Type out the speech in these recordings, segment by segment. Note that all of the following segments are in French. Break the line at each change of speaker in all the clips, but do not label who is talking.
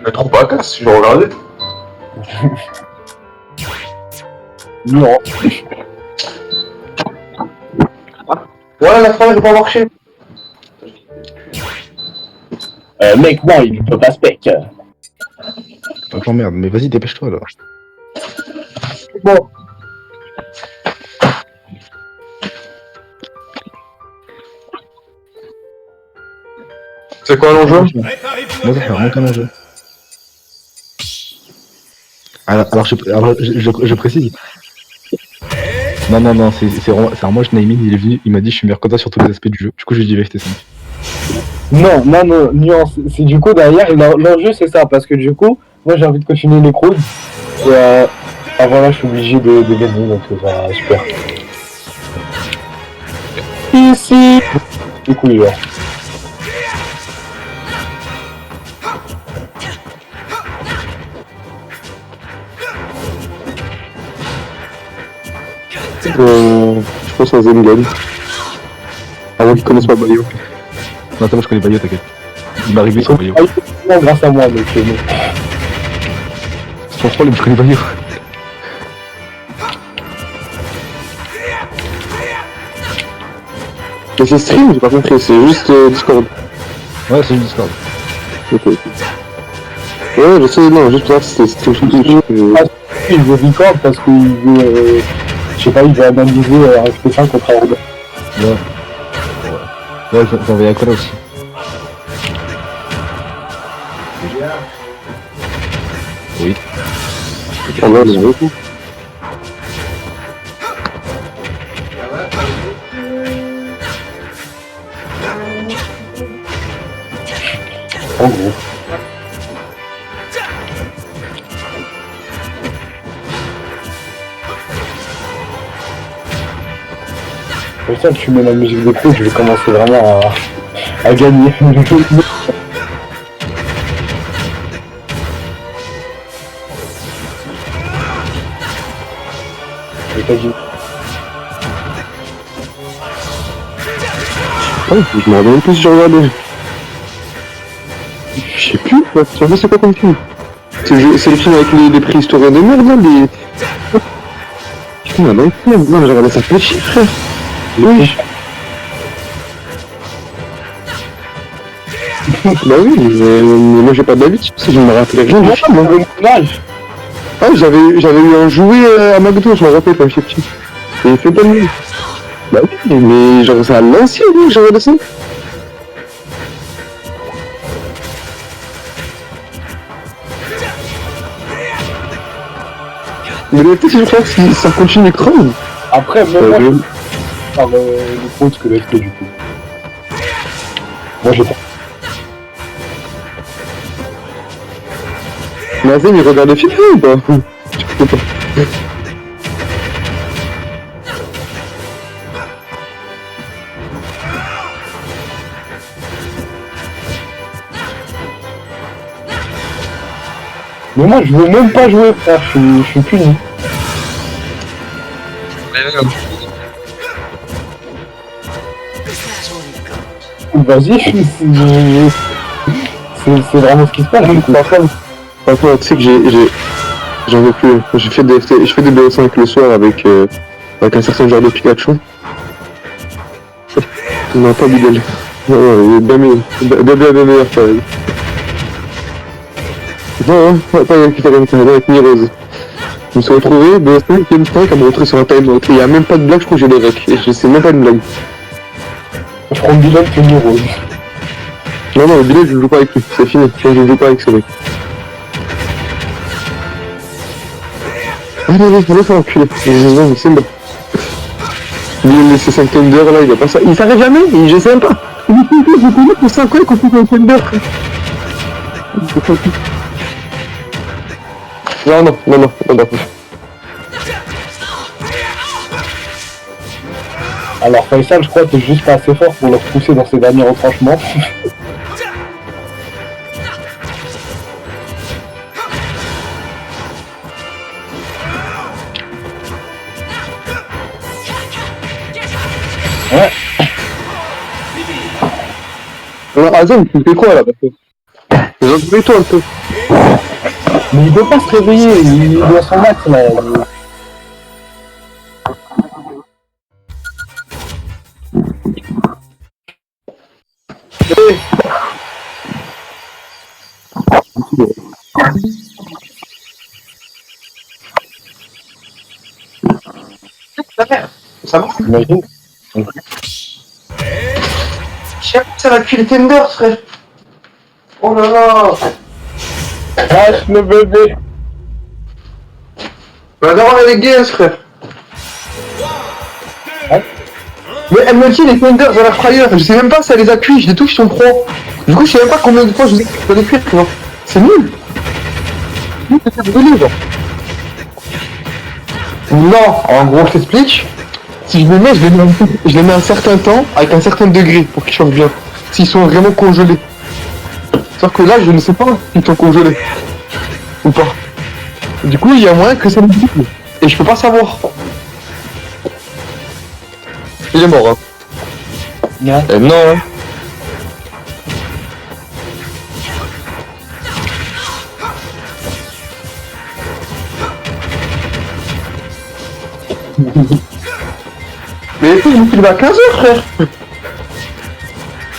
Mais trop pas casse, si je regardais.
Non.
Ouais, la fin, j'ai pas marché.
Mec, non, il peut pas spec.
Attends, merde, mais vas-y, dépêche-toi là.
Bon.
C'est quoi l'enjeu?
Moi, ça fait vraiment qu'un enjeu. Alors, je précise. Non, c'est un moche Naimin, il est venu, il m'a dit je suis meilleur que toi sur tous les aspects du jeu. Du coup, je lui ai dit vérité 5.
Non, nuance. C'est du coup derrière, l'enjeu c'est ça, parce que du coup, moi j'ai envie de continuer les crowds. Et voilà, je suis obligé de gagner, donc voilà, super. Ici. Du coup, genre.
Je pense à Zengan. Avant qu'ils connaissent pas Bayo.
Non, c'est bon, je connais Bayo, t'inquiète. Il m'a réglé sur Bayo.
Non, grâce à moi, donc bon.
Sans problème, je connais Bayo.
Mais c'est stream, j'ai pas compris, c'est juste Discord.
Ouais, c'est juste Discord.
Ok. Ouais, je sais, non, juste là, c'était stream sur Twitch.
Il veut record parce qu'il veut, je sais pas, il veut analyser RFP5 contre Arda.
Ouais, j'en vais à quoi là aussi. Oui.
Ah ouais, mais beaucoup.
En gros. Comme ça, tu mets la musique de clé, je vais commencer vraiment à gagner. J'ai pas dit.
Ah, je me rappelle même plus si j'ai regardé. Je sais plus, quoi. Tu vois, c'est quoi comme film? C'est le film avec les préhistoriens de merde, là, les... Putain, non, j'ai regardé ça petit, frère. Oui. Bah oui, mais moi j'ai pas d'habitude, parce que je me rappelais rien du film. Hein. Ah, j'avais eu un jouet à McDo, je me rappelle quand j'étais petit. Et il fait pas de mieux. Bah oui, mais genre c'est à l'ancien, oui, j'ai regardé ça. Mais le truc, c'est que si ça continue crâne.
Après, même moi, je par le coach que l'FP du coup. Moi, j'ai pas.
Mazen, il regarde FIFA ou pas? Je sais pas.
Mais moi, je veux même pas jouer, frère, je suis puni. Vas-y, c'est vraiment ce qui se passe.
Par contre, tu sais que j'en veux plus. Je fais des BO5 le soir avec un certain genre de Pikachu. Non, pas Bidel. Non, il est bien meilleur pareil. Non, pas avec Pikachu, avec Mirose. Je me suis retrouvé, BO5, Game 5, à me retrouver sur un timeout. Il y a même pas de blague, je crois que j'ai des recs. Et c'est même pas une blague.
Je prends Bilal que Mirose.
Non, le Bilal, je joue pas avec lui. C'est fini. Je joue pas avec ce mec. Allez, faire enculer. Non, c'est bon. Lui, c'est 5 Thunder là, il va pas ça. Il s'arrête jamais, je sais même pas. Il connaît pour 5 ans qu'on fait un Thunder. Non.
Alors Faisal, je crois que t'es juste pas assez fort pour le repousser dans ses derniers retranchements. Ouais.
Alors Azam, tu fais quoi là? J'ai toi un peu.
Mais il peut pas se réveiller, il est à son max là.
Ça va?
Imagine.
Ça va depuis les Tenders, frère. Oh là là.
Lâche le bébé.
Ma daronne elle est gay, frère.
Hein?
Mais elle me dit les Tenders à la fryer, je sais même pas si elle les a cuits, je les touche, ils sont pro. Du coup, je sais même pas combien de fois je dois les cuire, tu vois. C'est nul. C'est brûlé, genre. Non, en gros, je t'explique. Si je les mets, je les mets un certain temps, avec un certain degré, pour qu'ils changent bien. S'ils sont vraiment congelés. Sauf que là, je ne sais pas s'ils sont congelés. Ou pas. Du coup, il y a moyen que ça me brûle. Et je peux pas savoir. Il est mort, hein.
Yeah.
Non, hein. Mais écoute, je me suis levé à 15h, frère.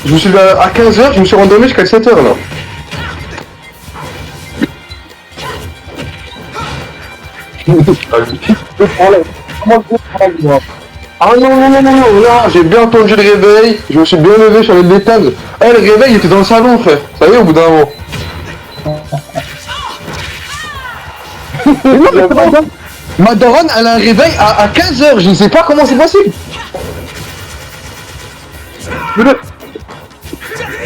Je me suis levé à 15h, je me suis rendormi jusqu'à 7h, là. Ah non, j'ai bien entendu le réveil, je me suis bien levé, je suis allé l'éteindre. Eh, le réveil il était dans le salon, frère. Ça y est, au bout d'un moment. Mais non, mais c'est pas ça. Ma daronne, elle a un réveil à 15h, je ne sais pas comment c'est possible.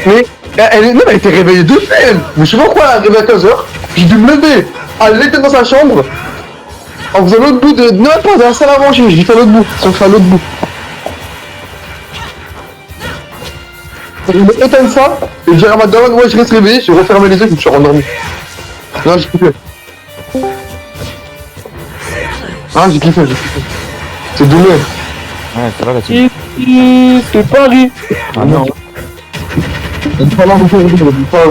Mais elle était réveillée de fait, elle. Mais je sais pas pourquoi elle a réveillé à 15h. J'ai dû me lever. Elle était dans sa chambre. En faisant l'autre bout de... Non, pas dans la salle à manger, j'ai fait l'autre bout. Si on fait l'autre bout. Je me éteins ça, et je dis à ma daronne, ouais, je reste réveillé, j'ai refermé les yeux, je me suis rendormi. Non, j'ai kiffé. Ah, j'ai kiffé. C'est dommage.
Ouais, ça va là-dessus.
C'est Paris.
Ah non.
Il faut pas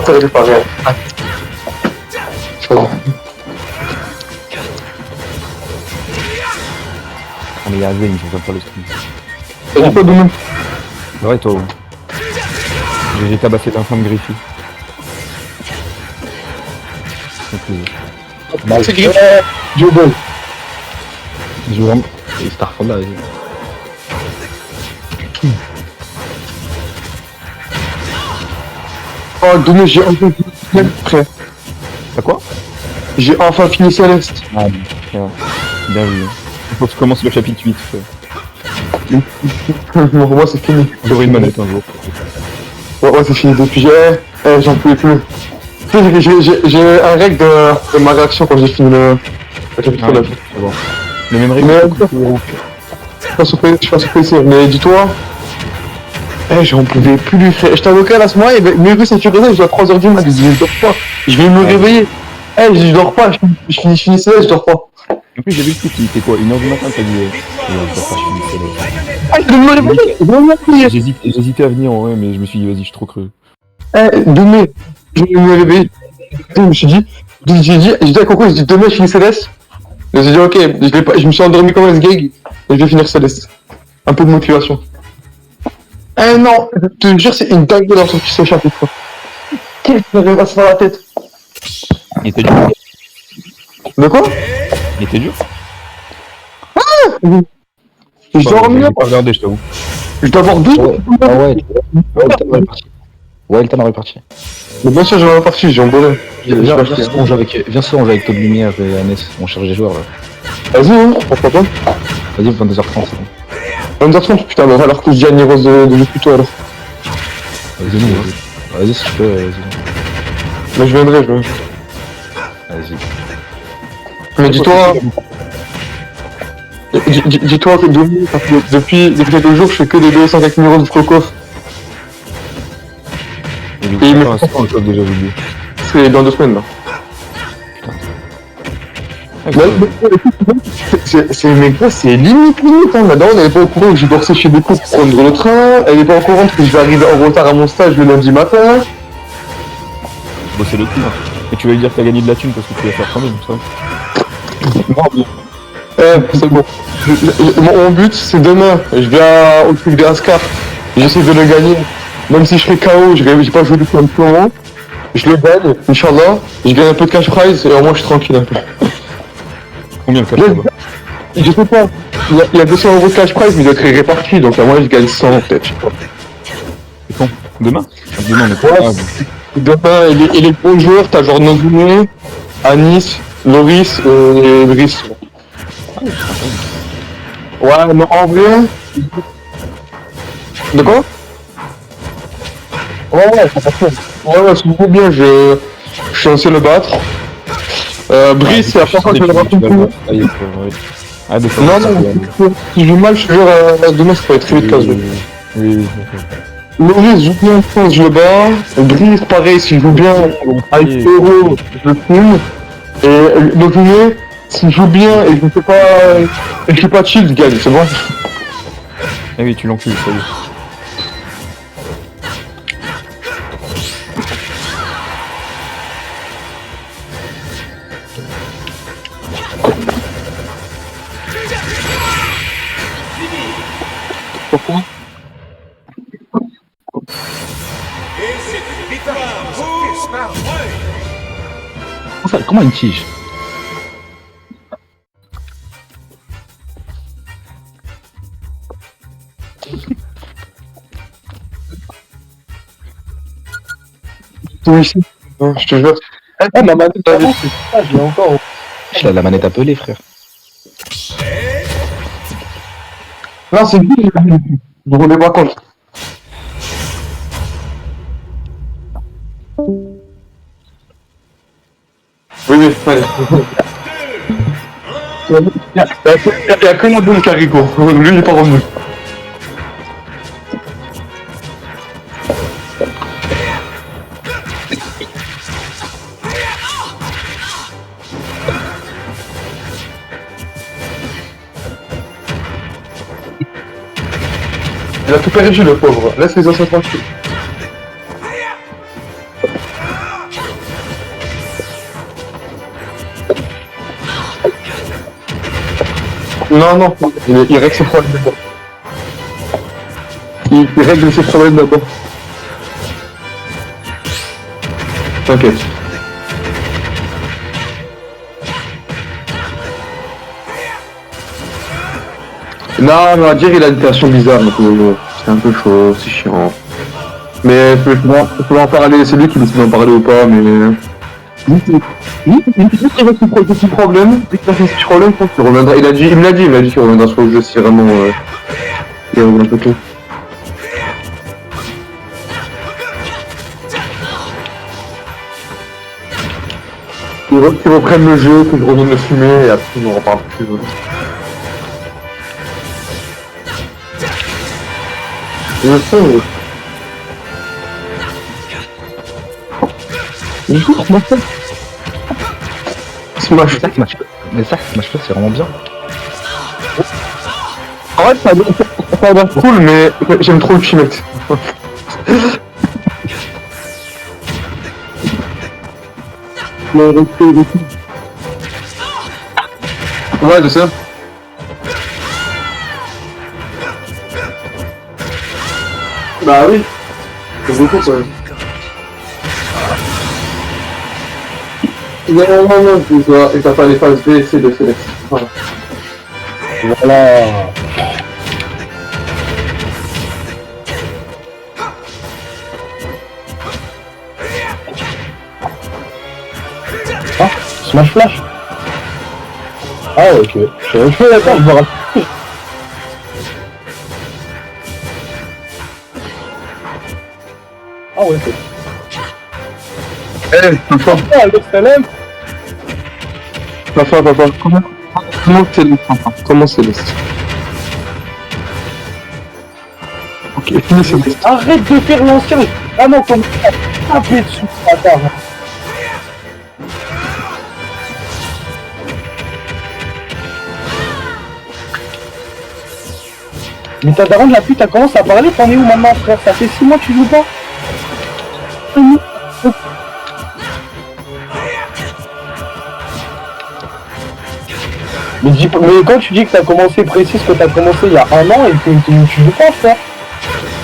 faire les paris.
On est arrivé, ils font pas le stream.
T'as dit quoi demain?
Ouais, toi. J'ai tabassé l'infâme Griffy.
C'est Griffy.
Joe Ball.
Je joue vraiment. Et Starfall là, vas-y.
Oh, dommage, j'ai enfin fini Céleste, frère.
T'as quoi?
J'ai enfin fini Céleste.
Ah, bien vu. Il faut que tu commences le chapitre 8.
Pour moi, c'est fini.
J'aurai une manette un jour.
Ouais, c'est fini depuis. J'en pouvais plus. Tu sais, j'ai un règle de ma réaction quand j'ai fini le chapitre 9.
C'est bon. Le même rythme.
Mais je suis pas sur PC, mais dis-toi. J'en pouvais plus, frère. J'étais avocat là ce mois, et mieux que sécuriser, je dois à 3h du mat. Je dis, je dors pas. Je vais me réveiller. Je dors pas, je finis Céleste, je dors pas.
En plus, j'ai vu le truc, il était quoi? 1h du matin, t'as dit. Je finis
Je vais me réveiller. Je vais me réveiller.
J'hésitais à venir en vrai, mais je me suis dit, vas-y, je suis trop creux.
Demain, je vais me réveiller. Je me suis dit, j'ai dit à Coco, j'ai dit demain je finis Céleste. Et j'ai dit ok, je me suis endormi comme un sgeg et je vais finir Céleste. Un peu de motivation. Non, je te jure, c'est une dingue d'avoir sorti ce chapitre. Qu'est-ce qui m'arrive à se faire la tête?
Il était dur.
De quoi?
Il était dur.
Je dois
J'ai
revenir.
pas regardé, je t'avoue.
Je dois avoir deux.
Ah ouais, Wildton est reparti. Wildton est reparti.
Mais bien sûr, j'en ai parti, j'ai embolé.
Viens on joue avec Top Lumière et Annès, on cherche des joueurs là.
Vas-y, hein, pourquoi pas?
Vas-y, 22h30, c'est bon.
22h30, putain, mais alors que je dis à Niros de jouer plus tôt alors.
Vas-y, vas-y si tu peux, vas-y.
Mais je viendrai.
Vas-y.
Mais dis-toi. Dis-toi que depuis quelques jours, je fais que des 204 numéros de Frokov.
Et il me fait un le déjà oublié.
C'est dans 2 semaines là. Mais gros, c'est limite hein. Maintenant, elle est pas au courant que je dois chez des cours pour prendre le train. Elle est pas au courant que je vais arriver en retard à mon stage le lundi matin.
Bosser le coup, hein. Et tu vas lui dire que t'as gagné de la thune parce que tu vas faire premier, comme ça.
C'est bon. Mon but, c'est demain. Je viens au truc des Ascar. J'essaie de le gagner. Même si je fais KO, j'ai pas joué depuis un petit moment. Je le gagne, Inch'Allah. Je gagne un peu de cash prize et au moins je suis tranquille un peu.
Combien le cash
Je-
là-bas?
Je sais pas. Il y a 200 € de cash prize, mais il doit être réparti. Donc à moi, je gagne 100 peut-être. Je sais pas.
C'est quand? Demain? Demain, on est pas.
Ouais.
Ah, bon.
Demain, et les bons joueurs, t'as genre Nozoune, Anis, Loris et Brice. Ouais, mais en vrai. De quoi? Ouais, ça passe. Ouais, c'est beaucoup bien, je suis censé le battre. Brice, c'est la première fois que je le raconte tout.
Ah, il est pas vrai. Ah, d'accord.
Non, non, si je joue mal, je te jure, demain, ça va être très vite 15
Oui, oui,
Loris joue bien, je pense, je le bats. Brice, pareil, s'il joue bien, avec Euro, je le fume. Et Nozoune, s'il joue bien et je ne fais pas, et je suis pas chill, je gagne, c'est bon?
Ah oui, tu l'encules, ça y est.
Pourquoi?
Comment une tige?
Oui, ici. Non, je te jure.
Ah, ma manette, je l'ai encore.
La manette appelée, frère.
Non, c'est lui, je me rendais pas compte. Oui, oui, allez. Il y a que la bonne Carico. Lui, il est pas revenu. Il a tout perdu, le pauvre. Laisse les anciens tranquilles. Non, non, il règle ses problèmes d'abord. Il règle ses problèmes d'abord. T'inquiète. Non, mais à dire, il a une création bizarre, donc c'est un peu chaud, c'est chiant. Mais je peux en parler, c'est lui qui décide d'en parler ou pas, mais... Il reste son petit problème, dès qu'il a son petit problème, je pense qu'il reviendra. Il me l'a dit qu'il reviendra sur le jeu si vraiment il revient un peu tôt. Qu'il reprenne le jeu, que je revienne le fumer et après on en reparle plus. Je sais, mais... Smash.
Mais ça, Smash Bros, c'est vraiment bien.
En vrai, ça a l'air cool, mais j'aime trop le Ultimate. Ouais, je sais. Bah oui. C'est beaucoup quand même. Non, et t'as pas les phases B, C, D, C, D. Voilà.
Voilà. Ah, Smash Flash. Ah ok. Je suis d'accord, je me rappelle. Ah ouais, c'est...
Eh, papa,
Ah, le salam.
papa, comment Céleste, papa? Comment Céleste? Ok, finis Céleste.
Arrête de faire l'ancien. Ah non, comme ça. Tapez dessus, bâtard. Mais ta daronne la pute, elle commence à parler, t'en es où maintenant frère? Ça fait 6 mois que tu joues pas? Mais quand tu dis que t'as commencé, précise que t'as commencé il y a 1 an et que tu joues pas, frère.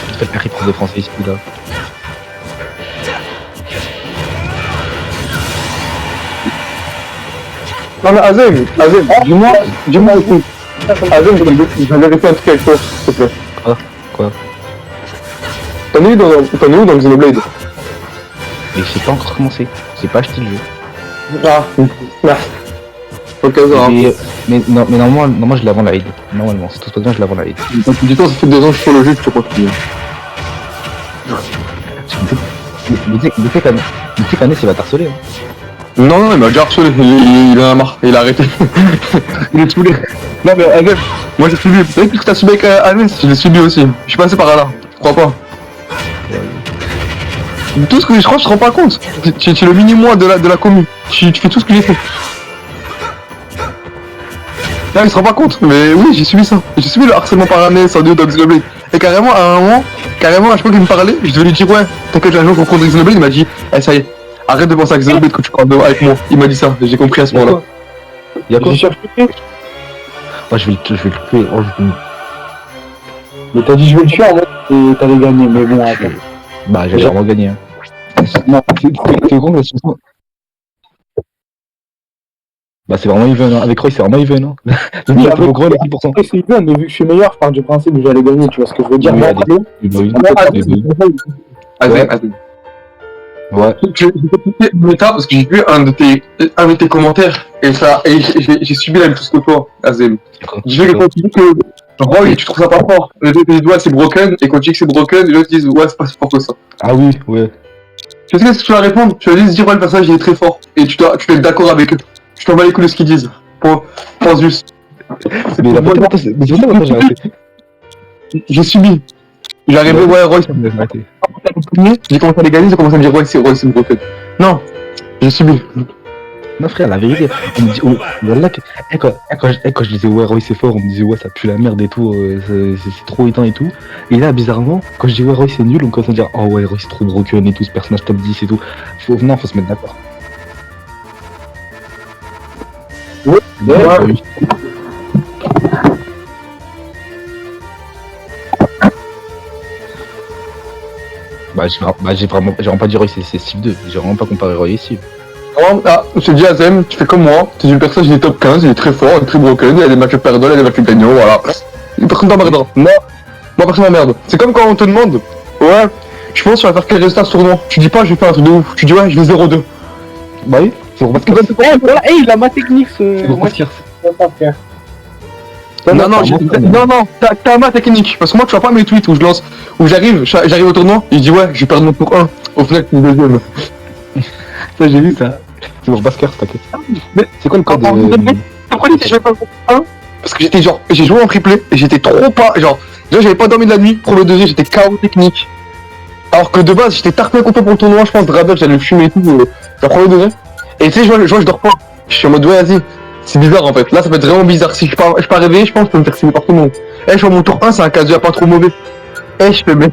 Je fais le prof de français ici, là.
Non mais Azem, dis-moi, écoute. Azem, je vais vérifier un truc avec toi, s'il te plaît.
Quoi?
T'en es où dans Xenoblade?
Mais j'ai pas encore commencé. J'ai pas acheté le jeu.
Ah, ok, ça va.
Mais normalement je l'avais la aide. Normalement, si tout se passe bien, je l'avais la aide.
Du temps, ça fait 2 ans que je suis sur le jeu, je te crois plus.
Mais tu sais qu'Annès il va t'harceler. Hein.
Non, il m'a déjà harcelé, il en a marre, il a arrêté. Il est saoulé. Non mais Azem, moi j'ai subi, vous savez tout ce que t'as subi avec Anis, je l'ai subi aussi. Je suis passé par là, je crois pas. Tout ce que je crois, je te rends pas compte. Tu es le mini-moi de la commune. Tu fais tout ce que j'ai fait. Là, il se rend pas compte, mais oui, j'ai subi ça. J'ai subi le harcèlement par année, sans Dieu, dans Xenoblade. Et carrément, à un moment, à chaque fois qu'il me parlait, je devais lui dire, ouais, t'inquiète, un jour qu'on compte Xenoblade, il m'a dit, eh, ça y est, arrête de penser à Xenoblade quand tu parles avec moi. Il m'a dit ça, j'ai compris à ce moment-là.
Y'a quoi?
J'ai cherché.
Oh, je vais le tuer. Oh,
Mais t'as dit je vais le tuer en mode et t'allais gagner, mais bon, attends.
Bah, j'ai vraiment gagné. Hein.
Non,
C'est con, la chanson. Bah, c'est vraiment even. Hein. Avec Roy, c'est vraiment even. Hein. Le
Oui,
mec,
avec
il gros, il a 10%.
c'est even, mais vu que je suis meilleur, je pars du principe que j'allais gagner, tu vois ce que je veux dire.
Oui,
Moi,
allez.
Flo,
Azem,
Ouais.
j'ai écouté le méta parce que j'ai vu un de tes commentaires et j'ai subi la même chose que toi, Azem. J'ai vu que quand tu dis que Roy, tu trouves ça pas fort, les doigts c'est broken, et quand tu dis que c'est broken, les autres disent ouais, c'est pas si fort que ça.
Ah oui, ouais.
Tu sais ce que tu vas répondre? Tu vas juste dire ouais, le personnage il est très fort, et tu dois être d'accord avec eux. Tu t'en vas les couilles de ce qu'ils disent. Pense juste.
Mais il a pas été mais c'est ça maintenant j'ai arrêté.
J'ai subi. J'arrivais, ouais, Roy, c'est
Arrêté.
j'ai commencé à les gagner, j'ai commencé à me dire ouais, c'est broken. Non, j'ai subi.
Non frère, la vérité, on me dit, oh, voilà que, quand je disais ouais Roy c'est fort, on me disait ouais ça pue la merde et tout, c'est trop éteint et tout. Et là bizarrement, quand je dis ouais Roy c'est nul, on commence à dire oh ouais Roy c'est trop broken et tout, ce personnage top 10 et tout. Faut se mettre d'accord.
Ouais,
oui. J'ai vraiment pas dit Roy c'est Steve 2, j'ai vraiment pas comparé Roy et Steve.
Ah, je te dis Azem, tu fais comme moi, t'es une personne, il est top 15, il est très fort, il est très broken, il y a des matchs perdants, il y a des matchs gagnants, voilà. Personne t'emmerdera. Moi, personne m'emmerde. C'est comme quand on te demande, ouais, je pense que tu vas faire quel résultat ce tournoi. Tu dis pas, je vais faire un truc de ouf. Tu dis, ouais, je vais 0-2.
Bah oui, c'est pour Basket.
voilà, hey, il a ma technique, ce.
C'est pour Basket.
Non, t'as ma technique. Parce que moi, tu vois pas mes tweets où je lance, où j'arrive au tournoi, et je dis, ouais, je vais perdre mon tour 1. Au final, tu es deuxième.
Ça, j'ai vu ça. C'est pour Basket, t'inquiète.
Mais
c'est quoi le code
pourquoi tu dis que je vais pas le 1? Parce que j'étais genre, j'ai joué en triplé, et j'étais trop pas, genre, déjà j'avais pas dormi de la nuit, pour le deuxième, j'étais KO technique. Alors que de base, j'étais tarté complet pour le tournoi, je pense, Dravel, j'allais le fumer et tout, genre premier degré. Et tu sais, je vois, je dors pas. Je suis en mode, ouais, vas-y. C'est bizarre en fait. Là, ça peut être vraiment bizarre. Si je pars réveiller, je pense que je peux me faire signer par tout le monde. Eh, je vois mon tour 1, c'est un casu pas trop mauvais. Eh, je fais, mais.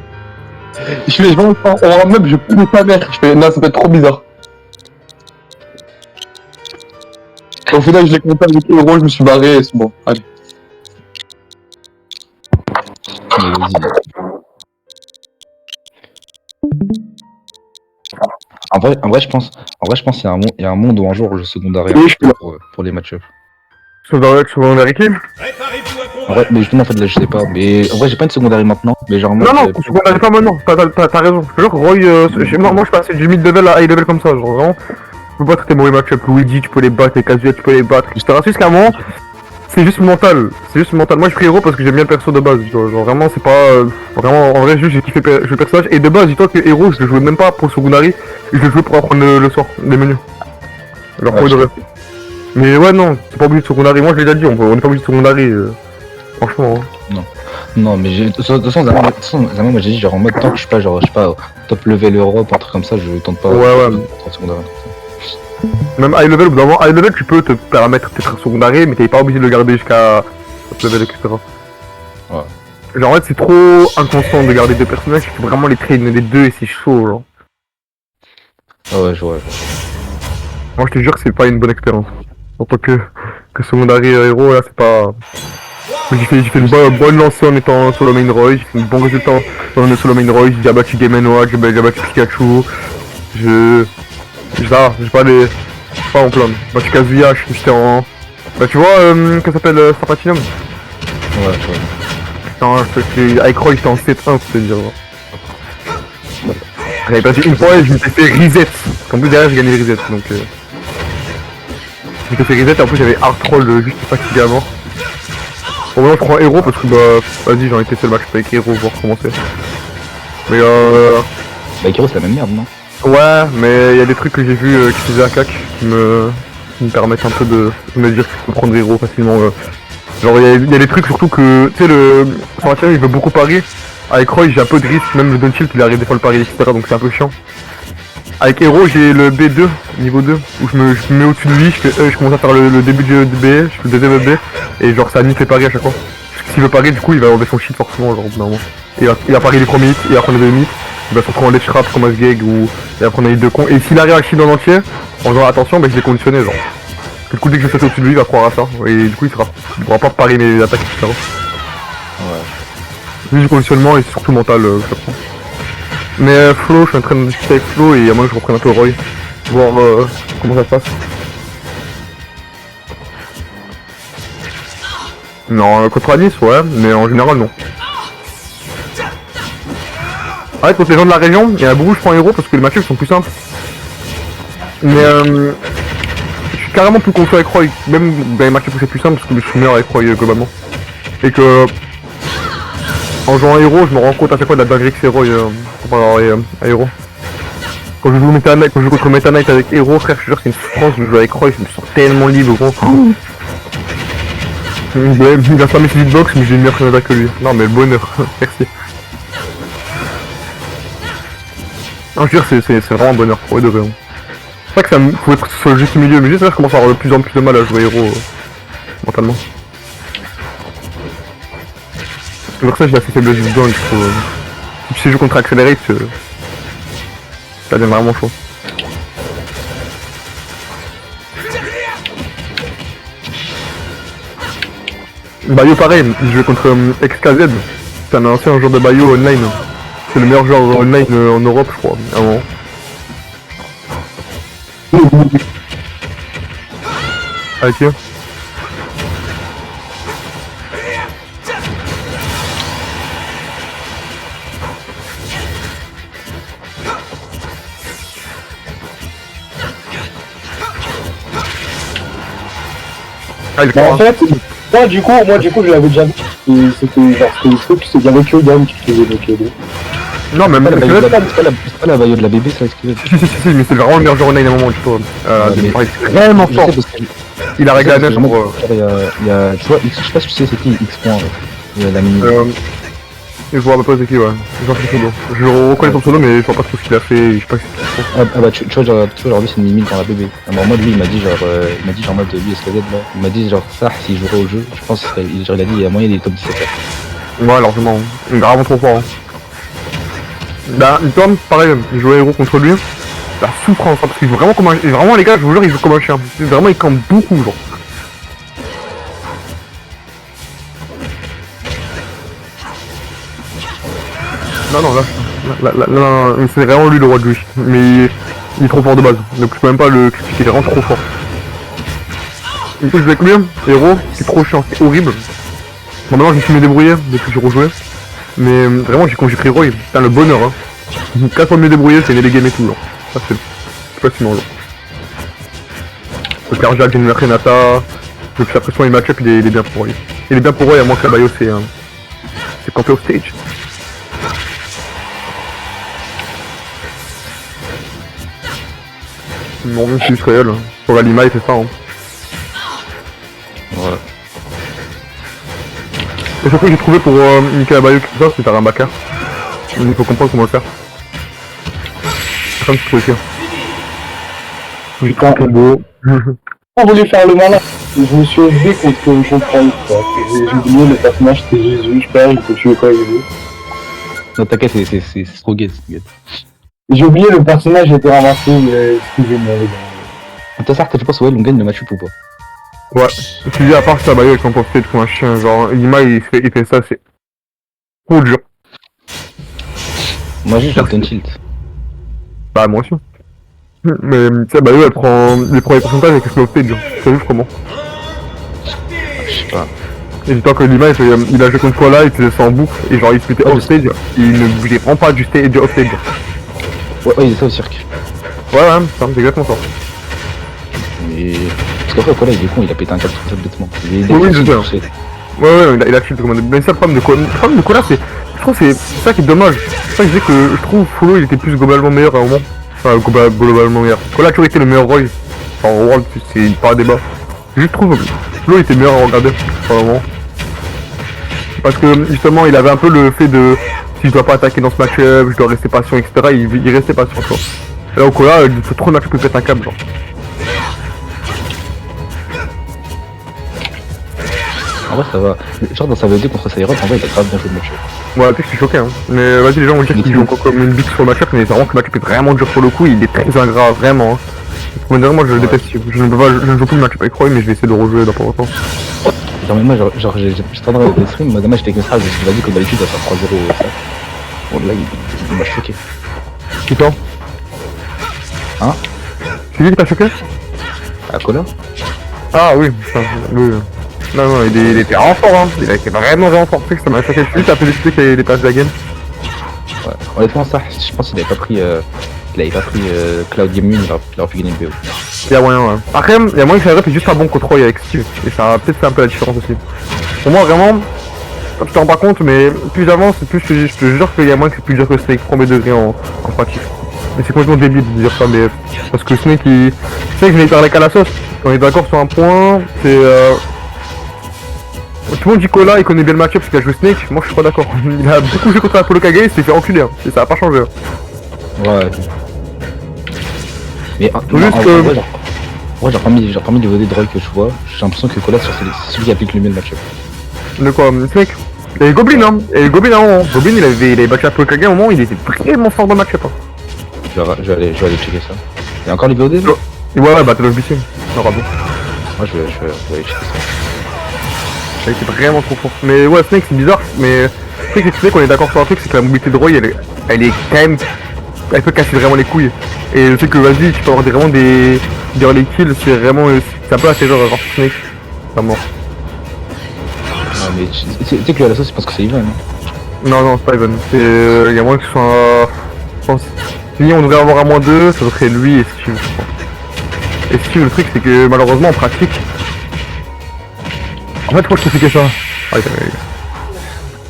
Je vais vraiment pas. On va même, je pousse ta mère. Je fais, non, ça peut être trop bizarre. Au final, je l'ai compté avec les héros, je me suis barré et c'est bon. Allez.
Mais vas-y. En vrai, je pense qu'il y a un monde où un jour je secondaire
Oui, je suis là.
pour les match-up.
Secondaire équipe?
En vrai, mais justement, en fait, là, je sais pas. Mais en vrai, j'ai pas une secondaire maintenant. Mais genre, moi,
Non, secondaire pas maintenant. T'as raison. Je te jure que Roy, moi, je suis passé du mid-level à high level comme ça. Genre, vraiment, tu peux battre tes mauvais match-up. Luigi, tu peux les battre. Les Kazuya, tu peux les battre. Je te rassure qu'à un moment, c'est juste mental. Moi, je pris héros parce que j'aime bien le perso de base. Genre, vraiment, c'est pas. Vraiment, en vrai, juste, j'ai kiffé le personnage. Et de base, dis-toi que héros, je le jouais même pas pour secondary. Je le jouais pour apprendre le sort, les menus. Leur
Ouais,
de rêve. Mais ouais, non, c'est pas obligé de secondary. Moi, je l'ai déjà dit, on est pas obligé de secondary. Franchement. Hein.
non, mais de toute façon, Zama, moi, j'ai dit, genre, en mode tant que je suis pas, genre, je sais pas, top level Europe, un truc comme ça, je tente pas.
Ouais.
En secondaire.
Même high level, au bout d'un moment, high level, tu peux te permettre d'être secondary, mais t'es pas obligé de le garder jusqu'à top level, etc.
Ouais.
Genre, en fait, c'est trop inconstant de garder deux personnages, il faut vraiment les traîner les deux et c'est chaud, genre.
Ah ouais, je vois.
Moi, je te jure que c'est pas une bonne expérience. En tant que
Que secondary héros, là, c'est pas... J'ai fait une bonne lancée en étant solo main Roy, j'ai fait un bon résultat en étant solo main Roy, j'ai déjà battu Game Noah, j'ai battu Pikachu, j'ai pas en plaindre. J'ai battu Kazuya, j'étais en... Bah tu vois, que s'appelle Star Platinum.
Ouais.
Avec Roy, j'étais en 7-1, pour te dire. J'avais battu une fois et je m'étais fait reset. En plus derrière j'ai gagné le reset, donc... Je m'étais fait reset et en plus j'avais hard troll juste fatigué à mort. Bon maintenant je prends héros parce que bah vas-y j'en ai testé le match avec héros voir comment c'est. Mais
Bah Kiro c'est la même merde non?
ouais mais il y a des trucs que j'ai vu qui faisaient à cac qui me permettent un peu de me dire que je peux prendre héros facilement. Genre il y a des trucs surtout que tu sais le Saint-Etienne il veut beaucoup parier. Avec Roy j'ai un peu de risque, même le Dunchill il arrive des fois le pari etc donc c'est un peu chiant. Avec Hero j'ai le B2, niveau 2, où je me mets au-dessus de lui, je commence à faire le début de B, je fais le deuxième B, et genre ça annule les paris à chaque fois. Parce que s'il veut parier du coup il va enlever son shit forcément genre normalement. Il va parier les premiers hits, il va prendre les deuxièmes hits, il va se retrouver en let's trap comme Asgeg ou il va prendre un hit de con. Et s'il arrive à shit en entier, en disant attention bah je l'ai conditionné genre. Parce que du coup dès que je saute au-dessus de lui il va croire à ça, et du coup il pourra pas parier mes attaques etc.
Ouais.
Juste du conditionnement et surtout mental que je prends. Mais Flo, je suis en train de discuter avec Flo et à moins que je reprenne un peu Roy, voir comment ça se passe. Non, contre Nice, ouais, mais en général non. Ouais, contre les gens de la région, il y en a beaucoup je prends héros parce que les matchs sont plus simples. Mais je suis carrément plus confiant avec Roy, même dans les matchs où c'est plus simple parce que je suis meilleur avec Roy globalement. Et que en jouant héros, je me rends compte à chaque fois de la dinguerie que c'est Roy comparé à héros. Quand je joue Meta Knight, quand je joue contre Meta Knight avec héros, frère, je te jure c'est une souffrance, je joue avec Roy, je me sens tellement libre gros. Il a fermé ses hitbox mais j'ai une meilleure Canada que lui. Non mais le bonheur, merci. Non je veux dire c'est vraiment un bonheur pour eux deux vraiment. C'est pas que ça faut être sur le juste milieu, mais juste là je commence à avoir de plus en plus de mal à jouer héros mentalement. C'est pour ça que j'ai assez faible dedans, il faut... Si tu sais jouer contre Accelerate, ça devient vraiment chaud. Bayo pareil, il joue contre XKZ, c'est un ancien joueur de Bayo online. C'est le meilleur joueur online en Europe je crois, à un moment. Avec qui? Ah, il
Mais en
croit.
fait, moi du coup je l'avais déjà vu. Et c'était genre c'était le truc, c'est qu'il y avait que Dame qui faisait le KD.
Non mais même
C'est pas la Bayo de la bébé ça excusez.
si, mais c'est vraiment le meilleur joueur online à un moment, tu vois.
mais-
C'est vraiment
Je
fort.
sais parce que
Il a réglé la neige
vraiment,
pour...
il y a, tu vois, X, je sais pas si tu sais c'est qui X point, la mini.
Je vois à peu près c'est qui, ouais. J'en fais solo. Je reconnais son solo, mais je vois pas trop ce qu'il a fait, je sais pas ce qu'il a fait.
Ah bah tu vois genre lui c'est une mimine dans la bébé. Alors moi lui il m'a dit genre mode lui SKZ là, il m'a dit genre ça s'il jouerait au jeu, je pense qu'il serait, genre il a dit il y a moyen des top 17 là.
Ouais, largement. Vraiment trop fort. Hein. Bah, Tom, pareil, je jouais héros contre lui. La souffrance, hein, parce qu'il joue vraiment comme un... Et vraiment les gars, je vous jure, il joue comme un chien. Vraiment, il campe beaucoup, genre. Non, là, c'est vraiment lui le roi de lui. Mais il est trop fort de base. Donc je peux même pas le critiquer, il est vraiment trop fort. Du coup, je vais avec lui, héros, c'est trop chiant, c'est horrible. Bon, maintenant, je me suis mieux débrouillé depuis que j'ai rejoué. Mais vraiment, quand j'ai pris Roy, putain, le bonheur, hein. 4 fois mieux débrouillé, c'est les games et tout, genre. Ça, c'est facilement, genre. Le Carjack, j'ai une Renata. Depuis la pression, les match-up, il est bien pour Roy. Il est bien pour Roy, à moins que la Bayo, c'est campé au stage. Non, c'est juste réel. Pour la Lima, il fait ça, hein.
Voilà.
Et surtout, j'ai trouvé pour niquer la Bayo, tout ça, c'est faire un backer. Il faut comprendre comment le faire. C'est comme ce truc.
Putain, beau. On voulait faire le malin. Je me suis élevé contre Franck, quoi. J'ai oublié le personnage, c'était Jésus, je perds, il faut tuer quoi Jésus.
Non t'inquiète c'est trop gay, c'est gay.
J'ai oublié le personnage, j'ai été ramassé, excusez-moi les gars.
T'as ça, tu penses ouais on gagne le match ou pas?
Ouais. Tu dis à part ça, bah il s'en profite comme un chien, genre Lima il fait ça, c'est trop dur.
Moi, j'ai un tilt.
Bah moi aussi. Mais tu sais, bah elle prend les premiers pourcentages avec le slow stage, ça juste comment.
Je sais pas.
Et dis-toi que Lima il a joué contre toi là, il faisait ça en boucle, et genre il se mettait off stage, il ne bougeait vraiment pas du off stage.
Ouais, il est ça au cirque.
Ouais, c'est exactement ça.
Mais. Parce qu'après, Kola, il est con, il a pété un câble tout seul bêtement.
Oui, je sais. Ouais, il a tué tout le monde. Mais ça, le problème de Kola, c'est. Je trouve que c'est ça qui est dommage. C'est ça que je dis que je trouve Follow il était plus globalement meilleur à un moment. Enfin, globalement meilleur. Kola a toujours été le meilleur Roy. Enfin, en World, c'est pas un débat. Je trouve que Follow était meilleur à regarder. Vraiment. Parce que justement, il avait un peu le fait de. Si je dois pas attaquer dans ce match-up, je dois rester patient, etc. Il restait patient, quoi. Et là, au Kola, il faut trop de match-up pour péter un câble, genre.
En vrai, ça va. Genre, dans sa VD contre Cyrock, en vrai, il a grave bien fait le match.
Ouais, peut-être que je suis choqué, hein. Mais vas-y, les gens vont dire qu'ils jouent encore comme une bite sur le match-up, mais vraiment que le match-up est vraiment dur pour le coup, il est très ingrat, vraiment. Hein. Moi, je le déteste. Je ne joue plus le match-up avec Roy, mais je vais essayer de rejouer dans pas longtemps.
Genre, mais moi, j'ai traîné avec les streams, moi, dommage, j'étais avec mes frères, je me suis dit, comme d'habitude, il va faire 3-0 ça. Bon, là, il m'a choqué.
Qui toi?
Hein?
C'est lui qui t'a choqué?
À Kola?
Ah oui, putain, oui. Non, il était vraiment fort, hein. Il a été vraiment fort. Tu sais que ça m'a choqué. Juste après décidé qu'il y avait des passes de la game.
Ouais, honnêtement, ça, je pense qu'il avait pas pris. Cloud Gaming, il aurait pu gagner le BO.
Il y a moyen, ouais. Après, il y a moyen que ça est juste pas bon contre Roy avec Steve. Et ça a peut-être fait un peu la différence aussi. Pour moi, vraiment, je te rends pas compte, mais plus j'avance, plus je te jure qu'il y a moyen que c'est plus dur que Snake, premier degré en pratique. Mais c'est complètement débile de dire ça, mais parce que Snake, il. Snake, je l'ai parlé qu'à la sauce. On est d'accord sur un point, c'est. Tout le monde dit Kola, il connaît bien le match-up parce qu'il a joué Snake. Moi, je suis pas d'accord. Il a beaucoup joué contre Apollo Kage, il s'est fait enculer, hein. Et ça a pas changé. Hein.
Ouais. Mais
juste que.
Moi, parmi les VD de Roy que je vois, j'ai l'impression que Kola, c'est celui qui applique le mieux le match-up.
De quoi, Snake? Il y avait Goblin, hein. Il y avait Goblin à un moment. Goblin, il avait battu Apollo Kage à un moment, il était vraiment fort dans le match-up. Hein.
Je vais aller checker ça. Il y a encore les VOD là?
Ouais, Battle of BC. Non, bravo.
Moi, je vais aller checker ça.
Ça a été vraiment trop fort. Mais ouais, Snake, c'est bizarre, mais. Le truc, c'est qu'on est d'accord sur un truc, c'est que la mobilité de Roy, elle est quand même. Elle peut casser vraiment les couilles. Et le fait que, vas-y, tu peux avoir vraiment des early kills, c'est vraiment. C'est un peu assez genre avoir Snake. C'est mort.
Non, mais tu sais que à la sauce, c'est parce que c'est Ivan. Hein.
Non, c'est pas Ivan. Il y a moins que ce soit. Je pense. Si on devrait avoir un -2, ça serait lui et Steve, je pense. Et Steve, le truc, c'est que malheureusement, en pratique. En fait, pourquoi je t'expliquais ça?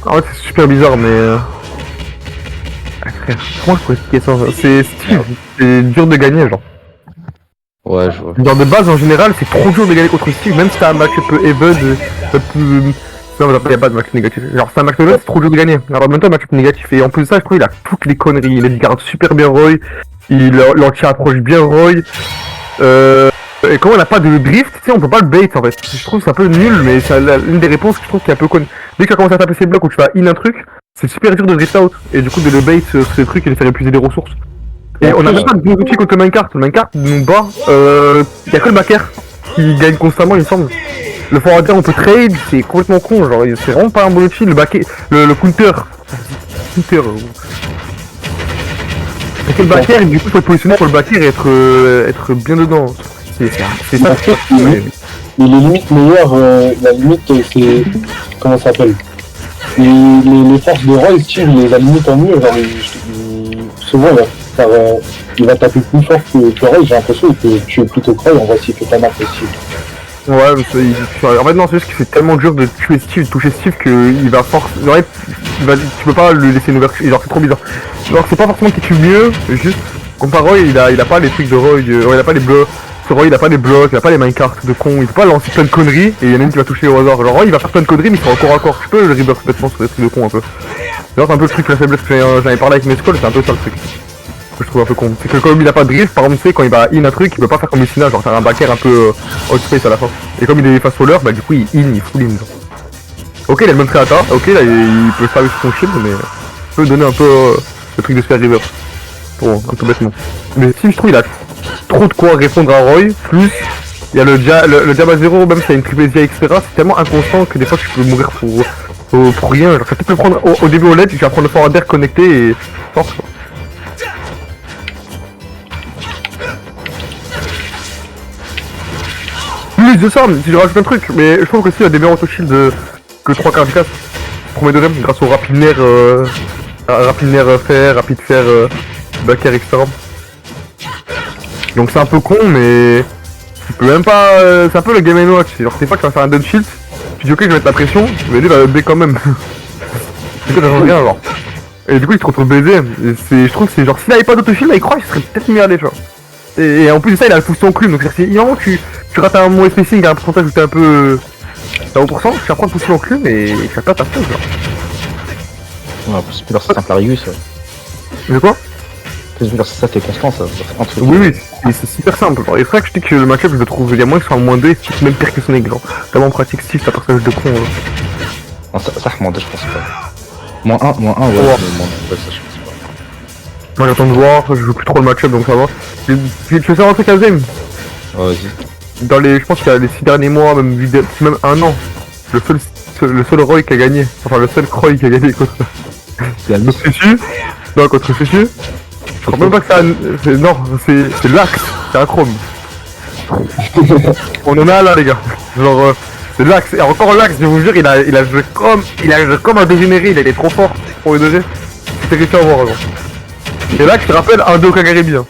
En fait, c'est super bizarre, mais. Ah, frère, comment je pourrais expliquer ça? C'est Steve, c'est dur de gagner, genre.
Ouais, je vois.
Genre de base, en général, c'est trop dur de gagner contre Steve, même si t'as un match un peu even, un peu. Non, il n'y a pas de match négatif. Genre, c'est un match even, c'est trop dur de gagner. Alors, en même temps, un match négatif. Et en plus de ça, je trouve qu'il a toutes les conneries. Il garde super bien Roy, l'anti-approche bien Roy. Et comme on n'a pas de drift, tu sais, on peut pas le bait en fait. Je trouve que c'est un peu nul, mais c'est l'une des réponses que je trouve qui est un peu conne. Dès que tu as commencé à taper ces blocs où tu vas in un truc, c'est super dur de drift out. Et du coup, de le bait ce truc et de faire épuiser des ressources. Et on a même pas de outils contre le minecart. Le minecart nous bat. Y a que le backer qui gagne constamment, il me semble. Le forwarder, on peut trade, c'est complètement con. Genre, c'est vraiment pas un bon outil. Le backer, le counter. Counter. Et que le backer, du coup, faut être positionné pour le backer et être bien dedans. C'est ça.
Mais les limites meilleures, la limite c'est. Comment ça s'appelle? Les forces de Roy, Steve, il les a limite en mieux. Genre, souvent, il va taper plus fort que Roy, j'ai l'impression que tu es plutôt Roy, on va s'il fait pas mal de Steve.
Ouais, en fait, non, c'est juste que c'est tellement dur de tuer Steve, de toucher Steve qu'il va force. En fait, tu peux pas lui laisser une ouverture. Genre, c'est trop bizarre. Genre, c'est pas forcément qu'il tue mieux, juste. Comparé à Roy, il a pas les trucs de Roy, il a pas les blocs. Roy, il a pas les blocs, il a pas les minecarts de con, il peut pas lancer plein de conneries et il y en a une qui va toucher au hasard. Genre Roy il va faire plein de conneries mais il sera encore à corps. Tu peux le reverse complètement sur des trucs de con un peu. D'ailleurs c'est un peu le truc, la faiblesse que j'en avais parlé avec mes scrolls, c'est un peu ça le truc. Que je trouve un peu con. C'est que comme il a pas de drift, par exemple tu sais quand il va in un truc, il peut pas faire comme Messina, genre faire un backer un peu outspace à la fin. Et comme il est fast roller, bah du coup il full in. Genre. Ok il a le même créata, ok là il peut faire son shield mais il peut donner un peu le truc de spare reverse. Bon, un peu bêtement. Mais si je trouve il a trop de quoi répondre à Roy, plus Il y a le Diable à 0, même si il y a une triple SDI, etc. C'est tellement inconstant que des fois tu peux mourir pour rien. Genre, ça peut te prendre au début au LED, tu vas prendre le forward d'air connecté et force. Oui, c'est ça, si je rajoute un truc, mais je trouve que si il y a des meilleurs auto-shield que 3 quarts du casse. Premier degré, grâce au rapide nerf fer, rapide fer, back air, etc. Donc c'est un peu con, mais tu peux même pas. C'est un peu le game & watch. Genre, des fois, tu vas faire un dun shield, tu dis ok, je vais mettre la pression, mais lui il va B quand même. Du coup, ça change rien, genre. Et du coup, il se retrouve baisé. Et je trouve que c'est genre, s'il avait pas d'auto-shield, il croit qu'il serait peut-être mieux allé, tu vois. Et en plus de ça, il a le pouce en clume, donc c'est-à-dire, si vraiment tu rates un mauvais spacing à un pourcentage où t'es un peu. T'as 1%, tu vas prendre le pouce en clume et ça pète ta chose, genre.
Ouais, c'est plus leur simple Arius.
Mais quoi?
Ça, c'est constant, ça.
Oui, c'est super simple. Et c'est vrai que je dis que le match-up, je le trouve, il y a moins que sur un moins 2, c'est même pire que son aigle. Tellement pratique Steve, t'as personnage de con.
Non, ça, moins 2, je pense pas. Moins 1, ouais, mais moins 2, ça, je pense pas.
Moi, j'attends de voir, je joue plus trop le match-up, donc ça va. Tu veux savoir un truc à Zame?
Ouais, vas-y.
Dans les, je pense qu'il y a les 6 derniers mois, même 1 an, le seul Roy qui a gagné, enfin le seul Croy qui a gagné contre Féchu. Non, contre Féchu. Je crois même pas que non, c'est l'Axe, c'est un Chrome. On en a là les gars. Genre c'est l'Axe, et encore l'Axe, je vous jure, il a joué comme un dégénéré, il a été trop fort pour le 2G. C'était réussi à voir, genre. Et l'Axe, je te rappelle, 1-2 au Kagaribi, hein.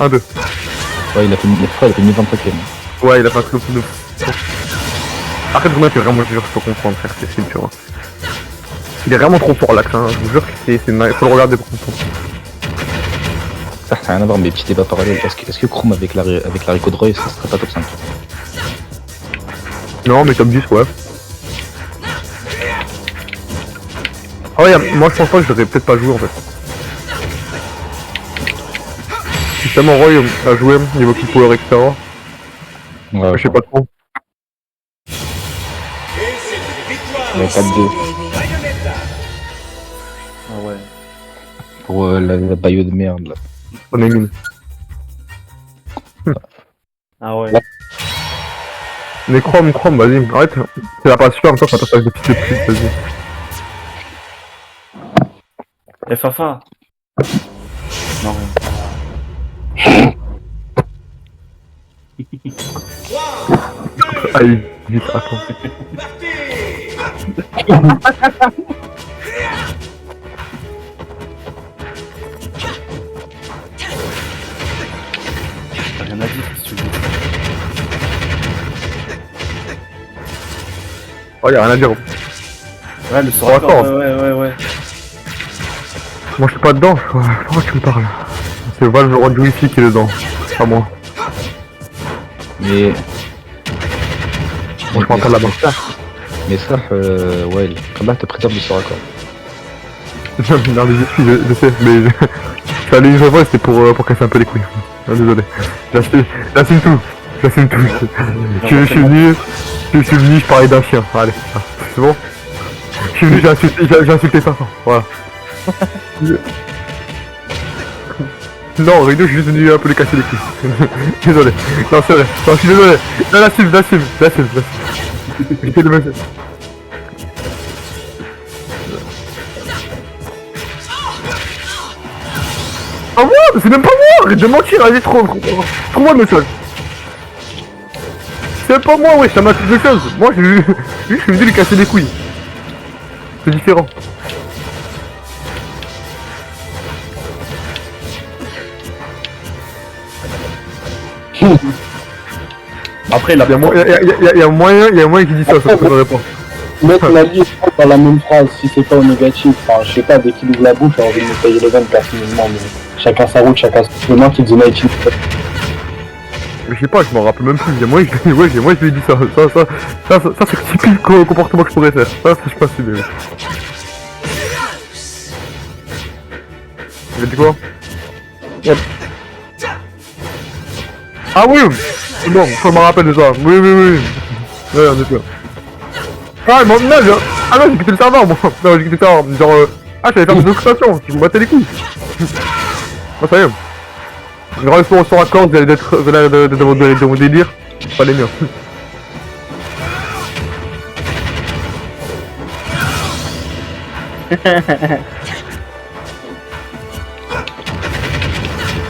1-2.
Ouais, il a fait 1025ème.
Ouais, il a fait un truc de Après, Bruna, tu vraiment dur, je peux comprendre, frère, c'est tu vois. Il est vraiment trop fort, l'Axe, hein. Je vous jure que c'est nice, faut le regarder pour comprendre.
Ça n'a rien à voir, mais petit débat parallèle. Est-ce que Chrome avec l'haricot de Roy, ça serait pas top 5?
Non, mais top 10, ouais. Ah ouais, moi je pense pas que je devrais peut-être pas jouer en fait. Si tellement Roy a joué, niveau kill power, etc.
Ouais,
Je sais pas trop.
Ouais, 4-2.
Ah ouais.
Pour la baillot de merde là.
On est nul.
Ah ouais.
Mais Chrome, vas-y, arrête. C'est la pas super, en même temps, ça t'attaque de petites plus, vas-y.
Eh Fafa. Non, rien.
Allez, vite, attends.
T'as rien à dire si tu veux.
Oh, y'a rien à dire.
Ouais, le sort
Attends.
ouais.
Moi je suis pas dedans, pourquoi tu me parles? C'est Valve le roi du wifi qui est dedans, pas moi.
Mais.
Moi je parle pas de là-bas.
Mais ça, ouais, comme là, te préserve de ce raccord.
Non mais je sais, mais je suis allé une fois, c'était pour casser un peu les couilles. Ah, désolé. J'assume tout. Je suis venu, je parlais d'un chien. Allez, c'est bon. Je suis venu, j'ai insulté ça. Voilà. Non, Rino, je suis juste venu un peu les casser les couilles. Désolé. Non, c'est vrai. Non, je suis désolé. Non, l'assume. J'étais le mec. Ah moi, c'est même pas moi. Arrête de mentir, allez, trouve-moi le message. C'est pas moi, ouais, ça m'a fait deux choses. Moi, je suis venu lui casser les couilles. C'est différent.
Après, il a
Il y a moyen qui dit ça ne me répond.
Mettre la liste dans la même phrase, si c'est pas au négatif, enfin, je sais pas, dès qu'il ouvre la bouche, j'ai envie de me payer les vannes personnellement, mais chacun sa route, chacun son chemin, qui dit Night.
Mais je sais pas, je m'en rappelle même plus. Il y a moyen que je lui ai dit ça. Ça c'est le typique comportement que je pourrais faire. Ça, je sais pas si. Il a dit quoi? Yep. Ah oui! Bon, je me rappelle de ça. Oui. Ouais, on est sûr. Ah, mais non, j'ai quitté le serveur, moi. Non, j'ai quitté le serveur. Genre, je vais faire des occupations. Je me battais les couilles. Ah, ça y est. Je reste sur accord, vous allez être de mon délire.
Pas les miens.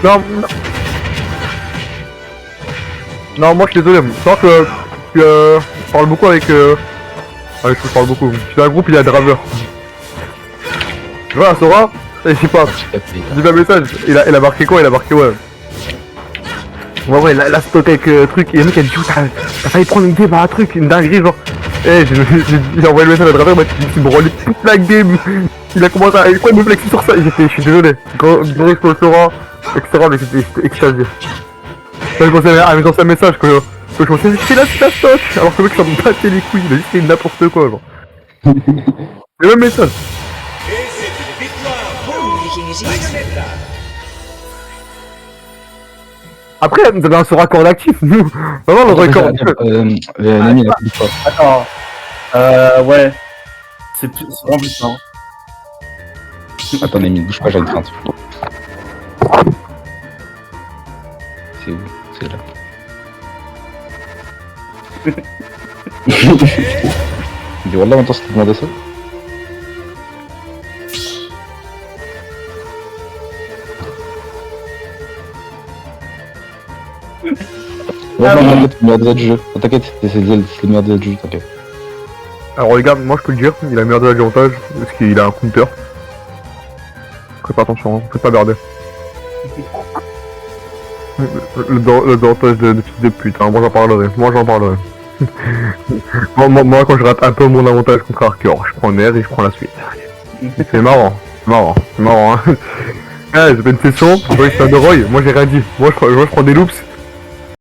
Non, non, moi je suis désolé. C'est vrai que je parle beaucoup avec. Ouais, je parle beaucoup. Je suis dans un groupe, il y a Draveur. Tu vois, Sora, je sais pas. Dis un message. Il a marqué quoi? Il a marqué ouais. Ouais, la stock avec truc. Et le mec a dit, t'as failli prendre une game à un truc, une dinguerie, genre. Eh, j'ai envoyé le message à Draveur, il m'a branlé toute la game. Il a commencé à quoi, me flexer sur ça. Je suis désolé. Gros respect au Sora, etc. Mais j'étais extasié. Je pensais à mes anciens messages que je pensais c'est la stock alors que le mec ça me battait les couilles, il a dit c'est n'importe quoi genre. Le même message. Après vous avez un Sora corps d'actif, nous. Vraiment le record.
Nami, il a dit pas.
Attends. Ouais. C'est vraiment plus ça.
Attends, Nami, bouge pas, j'ai une crainte. C'est où? C'est là. Il dit Wallah, maintenant c'est demandé ça. Ouais, non, t'inquiète, c'est le meilleur des du jeu. T'inquiète, c'est le meilleur des du jeu, t'inquiète.
Alors regarde, moi je peux le dire, il a meilleur de l'avantage parce qu'il a un counter. Faites pas attention, hein, faites pas merder. Le avantage de fils de pute, hein, moi j'en parlerai. moi quand je rate un peu mon avantage contre Arcure, je prends l'air et je prends la suite. C'est marrant, hein. Ouais, j'ai fait une session, je vois que c'est un de Roy, moi j'ai rien dit. Moi je prends des loops,